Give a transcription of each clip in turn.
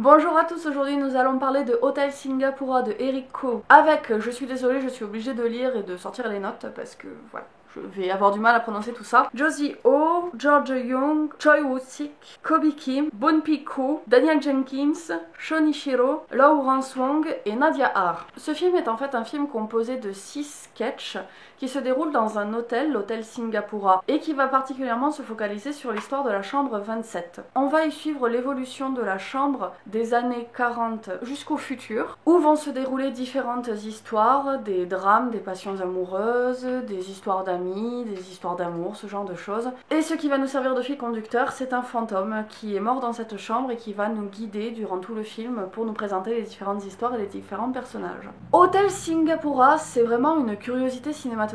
Bonjour à tous, aujourd'hui nous allons parler de Hotel Singapura de Eric Ko avec, je suis désolée, je suis obligée de lire et de sortir les notes parce que voilà, je vais avoir du mal à prononcer tout ça. Josie Oh, George Young, Choi Woo-sik, Kobe Kim, Bon Pi-ko, Daniel Jenkins, Shonichiro, Lawrence Wong et Nadia Har. Ce film est en fait un film composé de 6 sketchs qui se déroule dans un hôtel, l'hôtel Singapura, et qui va particulièrement se focaliser sur l'histoire de la chambre 27. On va y suivre l'évolution de la chambre des années 40 jusqu'au futur, où vont se dérouler différentes histoires, des drames, des passions amoureuses, des histoires d'amis, des histoires d'amour, ce genre de choses. Et ce qui va nous servir de fil conducteur, c'est un fantôme qui est mort dans cette chambre et qui va nous guider durant tout le film pour nous présenter les différentes histoires et les différents personnages. Hôtel Singapura, c'est vraiment une curiosité cinématographique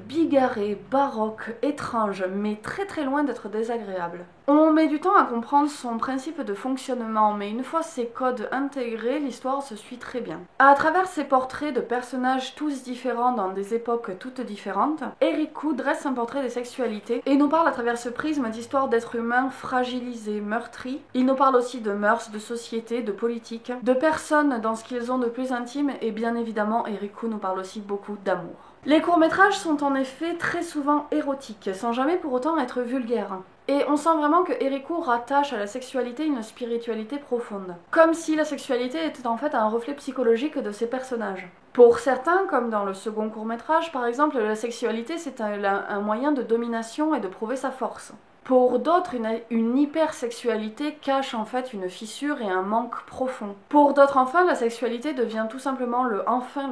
bigarrée, baroque, étrange, mais très loin d'être désagréable. On met du temps à comprendre son principe de fonctionnement, mais une fois ses codes intégrés, l'histoire se suit très bien. À travers ses portraits de personnages tous différents dans des époques toutes différentes, Eric Ko dresse un portrait des sexualités et nous parle à travers ce prisme d'histoires d'êtres humains fragilisés, meurtris. Il nous parle aussi de mœurs, de société, de politique, de personnes dans ce qu'ils ont de plus intime et bien évidemment, Eric Ko nous parle aussi beaucoup d'amour. Les courts-métrages sont en effet très souvent érotiques, sans jamais pour autant être vulgaires. Et on sent vraiment que Eric Ko rattache à la sexualité une spiritualité profonde. Comme si la sexualité était en fait un reflet psychologique de ses personnages. Pour certains, comme dans le second court-métrage par exemple, la sexualité c'est un moyen de domination et de prouver sa force. Pour d'autres, une hypersexualité cache en fait une fissure et un manque profond. Pour d'autres enfin, la sexualité devient tout simplement le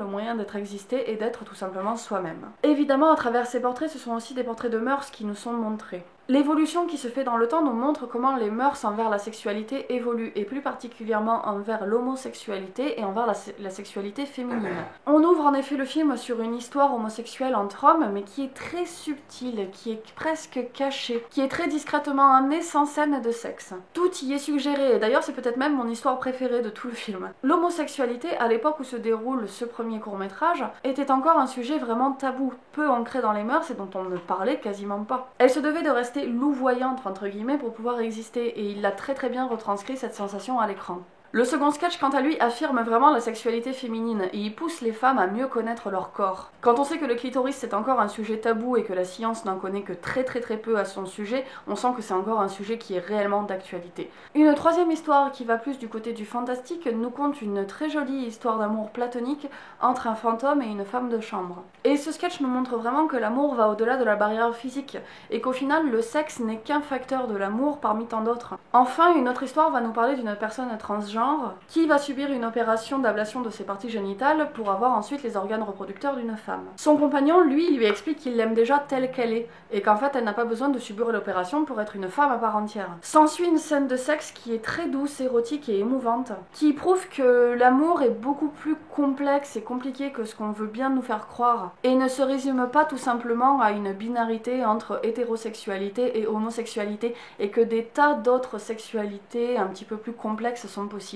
moyen d'être existé et d'être tout simplement soi-même. Évidemment, à travers ces portraits, ce sont aussi des portraits de mœurs qui nous sont montrés. L'évolution qui se fait dans le temps nous montre comment les mœurs envers la sexualité évoluent, et plus particulièrement envers l'homosexualité et envers la sexualité féminine. On ouvre en effet le film sur une histoire homosexuelle entre hommes, mais qui est très subtile, qui est presque cachée, qui est très discrètement amenée sans scène de sexe. Tout y est suggéré, et d'ailleurs c'est peut-être même mon histoire préférée de tout le film. L'homosexualité, à l'époque où se déroule ce premier court-métrage, était encore un sujet vraiment tabou, peu ancré dans les mœurs et dont on ne parlait quasiment pas. Elle se devait de rester louvoyante entre guillemets pour pouvoir exister, et il l'a très bien retranscrit cette sensation à l'écran. Le second sketch, quant à lui, affirme vraiment la sexualité féminine et il pousse les femmes à mieux connaître leur corps. Quand on sait que le clitoris c'est encore un sujet tabou et que la science n'en connaît que très peu à son sujet, on sent que c'est encore un sujet qui est réellement d'actualité. Une troisième histoire qui va plus du côté du fantastique nous conte une très jolie histoire d'amour platonique entre un fantôme et une femme de chambre. Et ce sketch nous montre vraiment que l'amour va au-delà de la barrière physique et qu'au final le sexe n'est qu'un facteur de l'amour parmi tant d'autres. Enfin, une autre histoire va nous parler d'une personne transgenre qui va subir une opération d'ablation de ses parties génitales pour avoir ensuite les organes reproducteurs d'une femme. Son compagnon, lui explique qu'il l'aime déjà telle qu'elle est et qu'en fait elle n'a pas besoin de subir l'opération pour être une femme à part entière. S'ensuit une scène de sexe qui est très douce, érotique et émouvante, qui prouve que l'amour est beaucoup plus complexe et compliqué que ce qu'on veut bien nous faire croire et ne se résume pas tout simplement à une binarité entre hétérosexualité et homosexualité et que des tas d'autres sexualités un petit peu plus complexes sont possibles.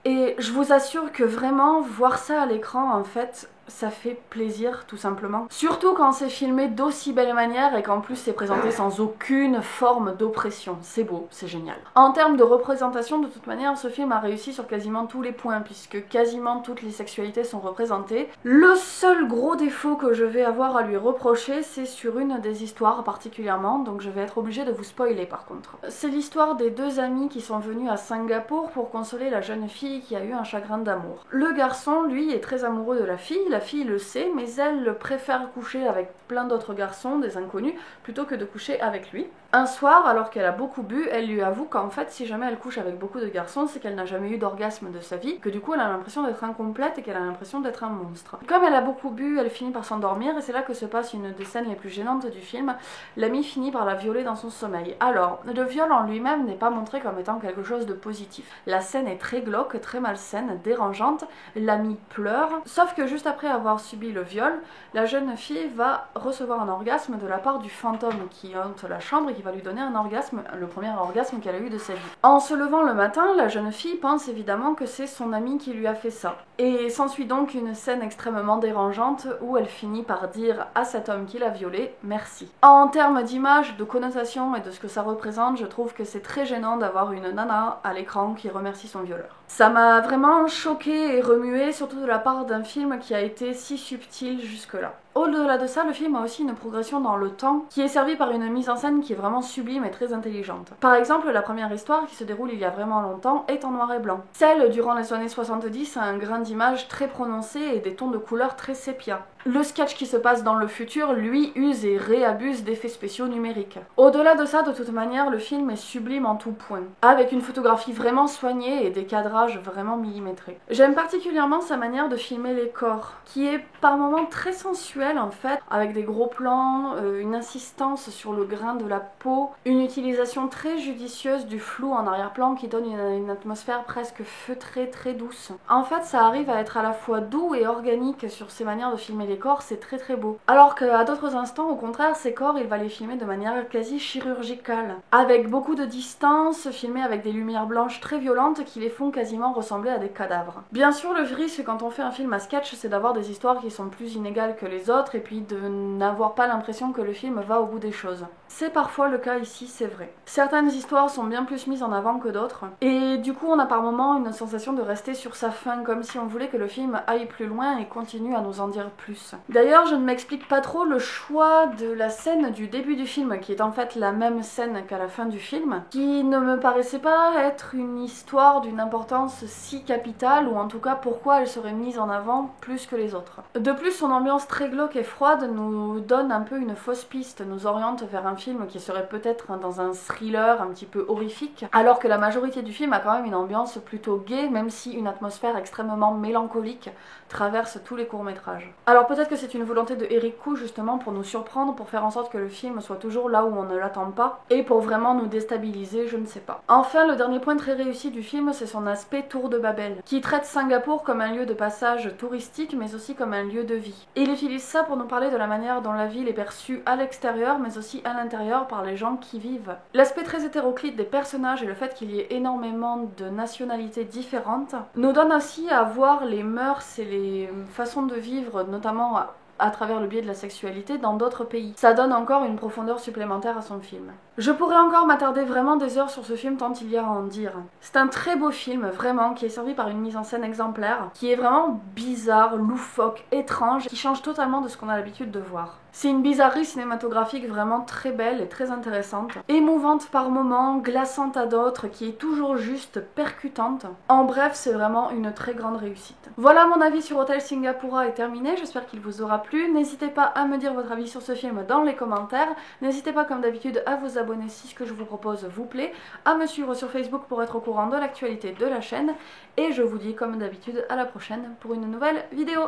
Et je vous assure que vraiment, voir ça à l'écran, en fait, ça fait plaisir tout simplement. Surtout quand c'est filmé d'aussi belle manière et qu'en plus c'est présenté sans aucune forme d'oppression. C'est beau, c'est génial. En termes de représentation, de toute manière, ce film a réussi sur quasiment tous les points puisque quasiment toutes les sexualités sont représentées. Le seul gros défaut que je vais avoir à lui reprocher, c'est sur une des histoires particulièrement, donc je vais être obligée de vous spoiler par contre. C'est l'histoire des deux amis qui sont venus à Singapour pour consoler la jeune fille qui a eu un chagrin d'amour. Le garçon, lui, est très amoureux de la fille le sait, mais elle préfère coucher avec plein d'autres garçons, des inconnus, plutôt que de coucher avec lui. Un soir, alors qu'elle a beaucoup bu, elle lui avoue qu'en fait, si jamais elle couche avec beaucoup de garçons, c'est qu'elle n'a jamais eu d'orgasme de sa vie, que du coup elle a l'impression d'être incomplète et qu'elle a l'impression d'être un monstre. Comme elle a beaucoup bu, elle finit par s'endormir et c'est là que se passe une des scènes les plus gênantes du film. L'ami finit par la violer dans son sommeil. Alors, le viol en lui-même n'est pas montré comme étant quelque chose de positif. La scène est très glauque, très malsaine, dérangeante, l'ami pleure, sauf que juste après après avoir subi le viol, la jeune fille va recevoir un orgasme de la part du fantôme qui hante la chambre et qui va lui donner un orgasme, le premier orgasme qu'elle a eu de sa vie. En se levant le matin, la jeune fille pense évidemment que c'est son ami qui lui a fait ça. Et s'ensuit donc une scène extrêmement dérangeante où elle finit par dire à cet homme qui l'a violée « merci ». En termes d'image, de connotation et de ce que ça représente, je trouve que c'est très gênant d'avoir une nana à l'écran qui remercie son violeur. Ça m'a vraiment choquée et remuée, surtout de la part d'un film qui a été si subtil jusque-là. Au-delà de ça, le film a aussi une progression dans le temps qui est servie par une mise en scène qui est vraiment sublime et très intelligente. Par exemple, la première histoire, qui se déroule il y a vraiment longtemps, est en noir et blanc. Celle durant les années 70 a un grain d'image très prononcé et des tons de couleurs très sépia. Le sketch qui se passe dans le futur, lui, use et réabuse d'effets spéciaux numériques. Au-delà de ça, de toute manière, le film est sublime en tout point, avec une photographie vraiment soignée et des cadrages vraiment millimétrés. J'aime particulièrement sa manière de filmer les corps, qui est par moments très sensuelle en fait, avec des gros plans, une insistance sur le grain de la peau, une utilisation très judicieuse du flou en arrière-plan qui donne une atmosphère presque feutrée, très douce. En fait, ça arrive à être à la fois doux et organique sur ses manières de filmer les corps, c'est très très beau. Alors qu'à d'autres instants, au contraire, ces corps, il va les filmer de manière quasi chirurgicale, avec beaucoup de distance, filmés avec des lumières blanches très violentes qui les font quasiment ressembler à des cadavres. Bien sûr, le risque quand on fait un film à sketch, c'est d'avoir des histoires qui sont plus inégales que les autres et puis de n'avoir pas l'impression que le film va au bout des choses. C'est parfois le cas ici, c'est vrai. Certaines histoires sont bien plus mises en avant que d'autres, et du coup on a par moments une sensation de rester sur sa faim, comme si on voulait que le film aille plus loin et continue à nous en dire plus. D'ailleurs, je ne m'explique pas trop le choix de la scène du début du film, qui est en fait la même scène qu'à la fin du film, qui ne me paraissait pas être une histoire d'une importance si capitale, ou en tout cas pourquoi elle serait mise en avant plus que les autres. De plus, son ambiance très glauque et froide nous donne un peu une fausse piste, nous oriente vers un film qui serait peut-être dans un thriller un petit peu horrifique, alors que la majorité du film a quand même une ambiance plutôt gaie, même si une atmosphère extrêmement mélancolique traverse tous les courts-métrages. Alors peut-être que c'est une volonté de Eric Koo justement pour nous surprendre, pour faire en sorte que le film soit toujours là où on ne l'attend pas, et pour vraiment nous déstabiliser, je ne sais pas. Enfin, le dernier point très réussi du film, c'est son aspect Tour de Babel, qui traite Singapour comme un lieu de passage touristique, mais aussi comme un lieu de vie. Et il utilise ça pour nous parler de la manière dont la ville est perçue à l'extérieur, mais aussi à l'intérieur par les gens qui vivent. L'aspect très hétéroclite des personnages et le fait qu'il y ait énormément de nationalités différentes nous donne aussi à voir les mœurs et les façons de vivre, notamment à travers le biais de la sexualité dans d'autres pays. Ça donne encore une profondeur supplémentaire à son film. Je pourrais encore m'attarder vraiment des heures sur ce film tant il y a à en dire. C'est un très beau film, vraiment, qui est servi par une mise en scène exemplaire, qui est vraiment bizarre, loufoque, étrange, qui change totalement de ce qu'on a l'habitude de voir. C'est une bizarrerie cinématographique vraiment très belle et très intéressante, émouvante par moments, glaçante à d'autres, qui est toujours juste percutante. En bref, c'est vraiment une très grande réussite. Voilà, mon avis sur Hotel Singapura est terminé, j'espère qu'il vous aura plu. N'hésitez pas à me dire votre avis sur ce film dans les commentaires, n'hésitez pas comme d'habitude à vous abonner si ce que je vous propose vous plaît, à me suivre sur Facebook pour être au courant de l'actualité de la chaîne, et je vous dis comme d'habitude à la prochaine pour une nouvelle vidéo.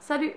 Salut!